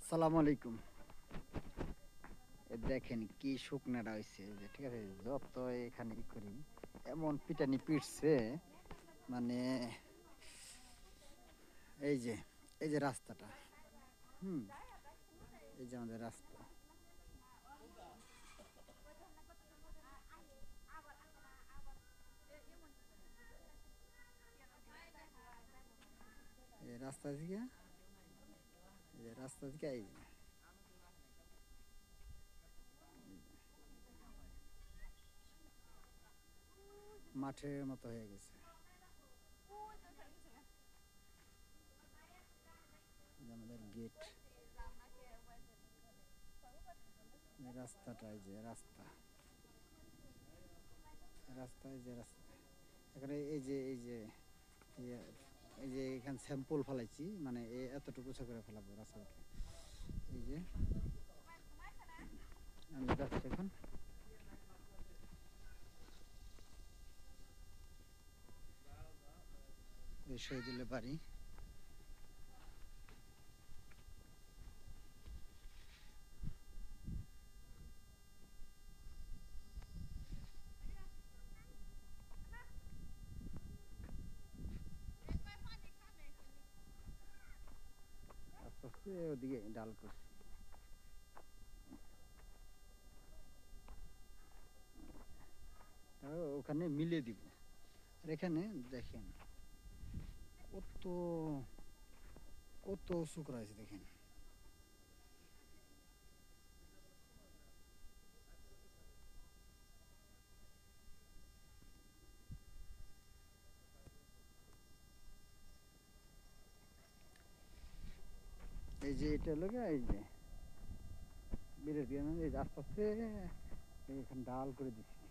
সালাম আলাইকুম। দেখেন কি শুকনাটা হয়েছে, যে ঠিক আছে, যত এখানে ই করি এমন পিটানি পিটছে, মানে এই যে এই যে রাস্তাটা, হুম, এই যে আমাদের রাস্তা, এই রাস্তা থেকে, এই যে রাস্তা থেকে এই যে মাঠের মতো হয়ে গেছে। এই যে আমাদের গেট, রাস্তাটা, এই যে রাস্তা, রাস্তা, এই যে রাস্তা, এখানে এই যে এই যে এই যে এখানে স্যাম্পল ফেলাইছি, মানে এতটুকু উঁচা করে ফেলাবো রাস্তাকে। এই যে আমি যাচ্ছি এখন, এই শহীদুল্লাহ বাড়ি। আস্তে আস্তে ওদিকে ডাল করছি। ওখানে মিলে দিব। আর এখানে দেখেন কত কত শুকনো আছে দেখেন। এই যে এটা হলো গিয়ে, এই যে বিলের দিয়ে এই যে আস্তে আস্তে এখানে ডাল করে দিচ্ছি।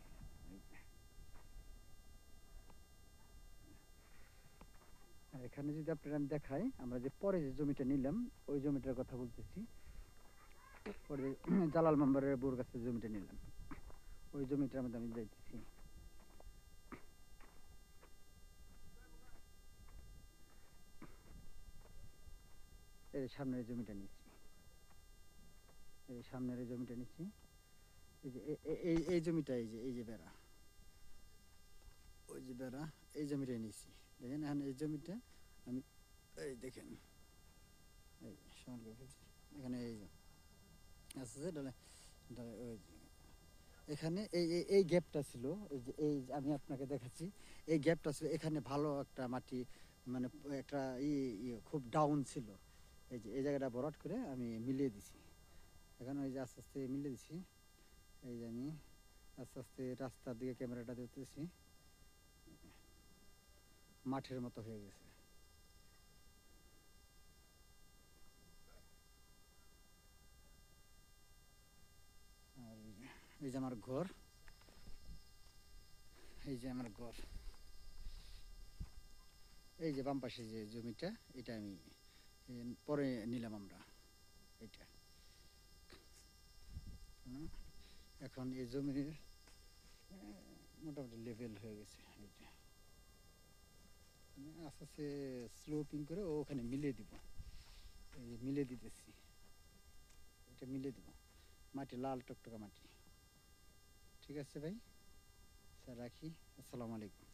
আর এখানে যদি আপনারা আমি দেখাই, আমরা যে পরে যে জমিটা নিলাম ওই জমিটার কথা বলতেছি। পরে জালাল মেম্বারের বউর কাছে জমিটা নিলাম, ওই জমিটার মধ্যে আমি যাইতেছি। এই সামনের জমিটা নিচ্ছি, এই সামনের এই জমিটা নিচ্ছি। এই যে এই জমিটা, এই যে এই যে বেড়া, ওই যে বেড়া, এই জমিটাই নিচ্ছি। দেখেন এখন এই জমিটা আমি, এই দেখেন, এই সমান করে ফেলছি। এখানে এই যে আস্তে আস্তে ডালে ডালে ওই যে এখানে এই গ্যাপটা ছিল, এই যে এই আমি আপনাকে দেখাচ্ছি, এই গ্যাপটা ছিল এখানে ভালো একটা মাটি, মানে একটা খুব ডাউন ছিল। এই যে এই জায়গাটা ভরাট করে আমি মিলিয়ে দিছি। এখন ওই যে আস্তে আস্তে মিলিয়ে দিছি। এই যে আমি আস্তে আস্তে রাস্তার দিকে ক্যামেরাটা দিতেছি, মাঠের মতো হয়ে গেছে। আর এই যে আমার ঘর, এই যে আমার ঘর, এই যে বাম পাশে যে জমিটা, এটা আমি পরে নিলাম আমরা এটা। এখন এই জমির মোটামুটি লেভেল হয়ে গেছে। এই যে আস্তে আস্তে স্লোপিং করে ওখানে মিলিয়ে দিব। এই যে মিলিয়ে দিতেছি, এটা মিলিয়ে দিব। মাটি লাল টকটকা মাটি। ঠিক আছে ভাই, স্যার রাখি। আসসালামু আলাইকুম।